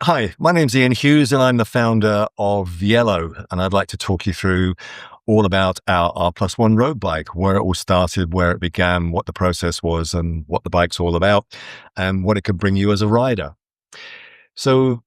Hi, my name's Ian Hughes and I'm the founder of Vielo, and I'd like to talk you through all about our R+1 road bike, where it all started, where it began, what the process was and what the bike's all about and what it could bring you as a rider. So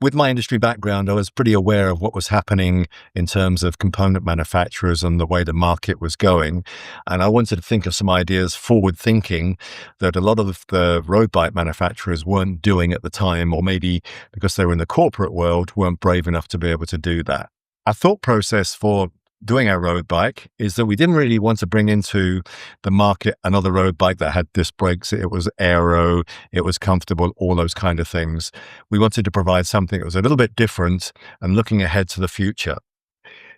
with my industry background, I was pretty aware of what was happening in terms of component manufacturers and the way the market was going. And I wanted to think of some ideas forward thinking that a lot of the road bike manufacturers weren't doing at the time, or maybe because they were in the corporate world, weren't brave enough to be able to do that. Our thought process for doing our road bike is that we didn't really want to bring into the market another road bike that had disc brakes, it was aero, it was comfortable, all those kind of things. We wanted to provide something that was a little bit different and looking ahead to the future.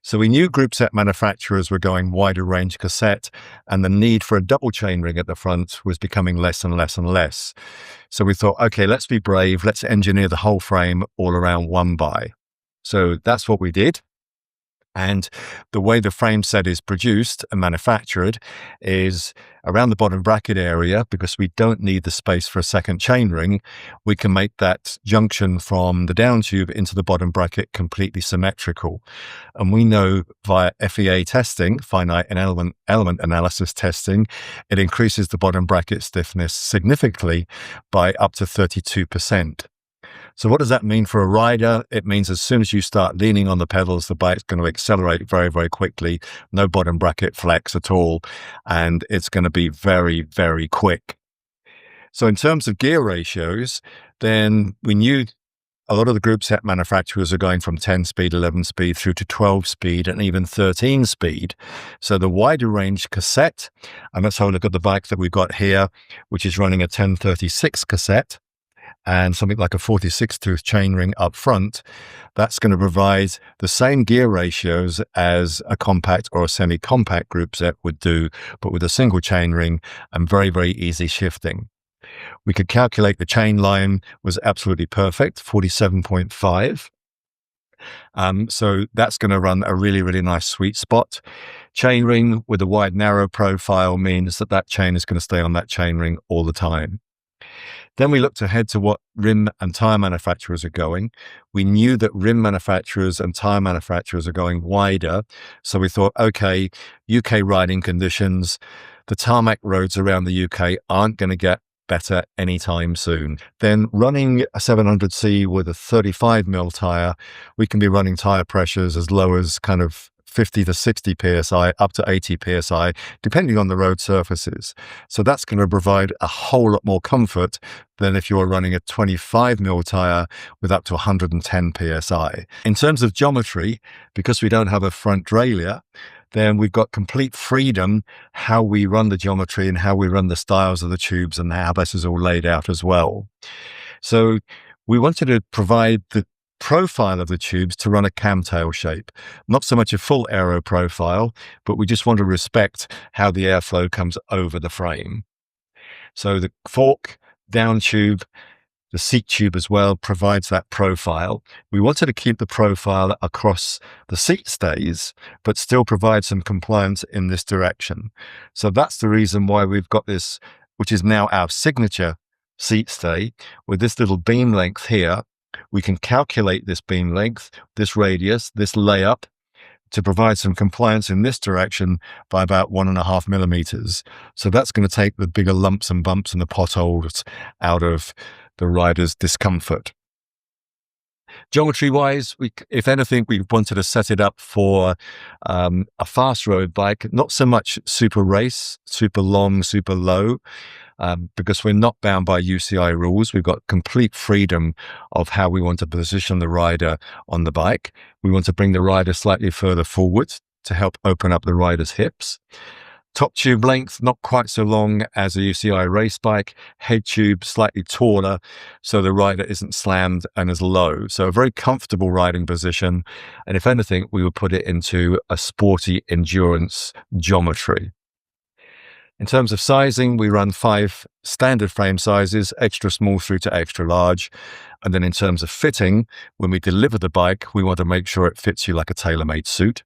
So we knew group set manufacturers were going wider range cassette, and the need for a double chainring at the front was becoming less and less and less. So we thought, okay, let's be brave, let's engineer the whole frame all around one by. So that's what we did. And the way the frame set is produced and manufactured is around the bottom bracket area. Because we don't need the space for a second chainring, we can make that junction from the down tube into the bottom bracket completely symmetrical. And we know via FEA testing, finite and element analysis testing, it increases the bottom bracket stiffness significantly by up to 32%. So what does that mean for a rider? It means as soon as you start leaning on the pedals, the bike's going to accelerate very, very quickly, no bottom bracket flex at all, and it's going to be very, very quick. So in terms of gear ratios, then we knew a lot of the group set manufacturers are going from 10 speed, 11 speed through to 12 speed and even 13 speed. So the wider range cassette, and let's have a look at the bike that we've got here, which is running a 1036 cassette, and something like a 46 tooth chainring up front, that's going to provide the same gear ratios as a compact or a semi-compact group set would do, but with a single chainring and very, very easy shifting. We could calculate the chain line was absolutely perfect, 47.5. So that's going to run a really, really nice sweet spot. Chainring with a wide, narrow profile means that that chain is going to stay on that chainring all the time. Then we looked ahead to what rim and tire manufacturers are going. We knew that rim manufacturers and tire manufacturers are going wider. So we thought, okay, UK riding conditions, the tarmac roads around the UK aren't going to get better anytime soon. Then running a 700C with a 35mm tire, we can be running tire pressures as low as kind of 50 to 60 psi, up to 80 psi, depending on the road surfaces. So that's going to provide a whole lot more comfort than if you're running a 25mm tire with up to 110 psi. In terms of geometry, because we don't have a front derailleur, then we've got complete freedom how we run the geometry and how we run the styles of the tubes and how this is all laid out as well. So we wanted to provide the profile of the tubes to run a camtail shape, not so much a full aero profile, but we just want to respect how the airflow comes over the frame. So the fork, down tube, the seat tube as well provides that profile. We wanted to keep the profile across the seat stays, but still provide some compliance in this direction. So that's the reason why we've got this, which is now our signature seat stay, with this little beam length here. We can calculate this beam length, this radius, this layup to provide some compliance in this direction by about 1.5 millimeters. So that's going to take the bigger lumps and bumps and the potholes out of the rider's discomfort. Geometry-wise, if anything, we wanted to set it up for a fast road bike, not so much super race, super long, super low, because we're not bound by UCI rules. We've got complete freedom of how we want to position the rider on the bike. We want to bring the rider slightly further forward to help open up the rider's hips. Top tube length, not quite so long as a UCI race bike. Head tube slightly taller, so the rider isn't slammed and as low. So a very comfortable riding position. And if anything, we would put it into a sporty endurance geometry. In terms of sizing, we run 5 standard frame sizes, extra small through to extra large. And then in terms of fitting, when we deliver the bike, we want to make sure it fits you like a tailor-made suit.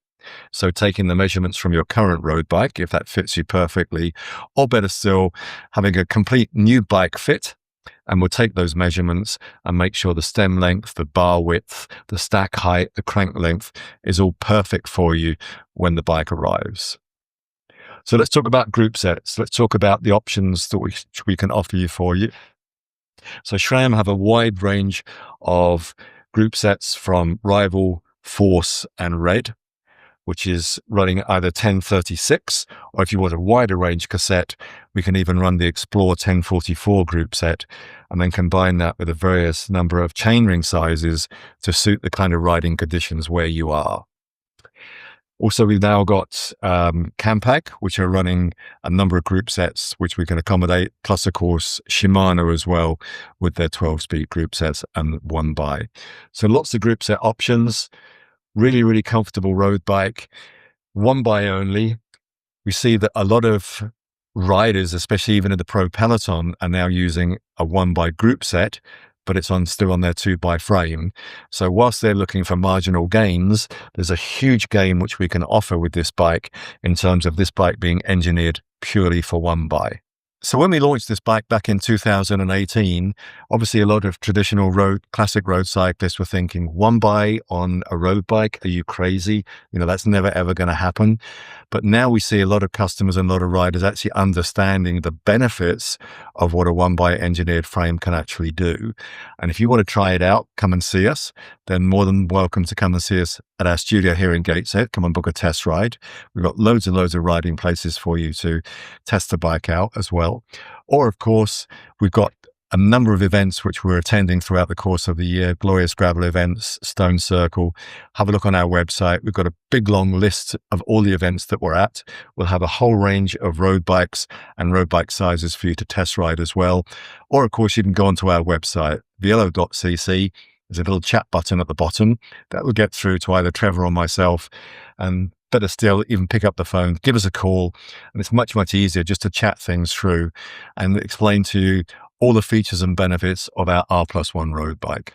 So taking the measurements from your current road bike, if that fits you perfectly, or better still, having a complete new bike fit And we'll take those measurements and make sure the stem length, the bar width, the stack height, the crank length is all perfect for you when the bike arrives. So let's talk about group sets. Let's talk about the options that we can offer you for you. So SRAM have a wide range of group sets from Rival, Force, and Red, which is running either 1036, or if you want a wider range cassette, we can even run the Explore 1044 group set, and then combine that with a various number of chainring sizes to suit the kind of riding conditions where you are. Also, we've now got Campag, which are running a number of group sets which we can accommodate, plus, of course, Shimano as well with their 12-speed group sets and one by. So lots of group set options, really, really comfortable road bike, one by only. We see that a lot of riders, especially even in the pro peloton, are now using a one by group set, but it's still on their two by frame. So whilst they're looking for marginal gains, there's a huge gain which we can offer with this bike in terms of this bike being engineered purely for one by. So when we launched this bike back in 2018, obviously a lot of traditional classic road cyclists were thinking, one by on a road bike, are you crazy? That's never ever going to happen. But now we see a lot of customers and a lot of riders actually understanding the benefits of what a one by engineered frame can actually do. And if you want to try it out, come and see us. Then more than welcome to come and see us at our studio here in Gateshead. Come and book a test ride. We've got loads and loads of riding places for you to test the bike out as well. Or, of course, we've got a number of events which we're attending throughout the course of the year, Glorious Gravel events, Stone Circle. Have a look on our website. We've got a big, long list of all the events that we're at. We'll have a whole range of road bikes and road bike sizes for you to test ride as well. Or, of course, you can go onto our website, Vielo.cc. There's a little chat button at the bottom that will get through to either Trevor or myself. And better still, even pick up the phone, give us a call. And it's much, much easier just to chat things through and explain to you all the features and benefits of our R+1 road bike.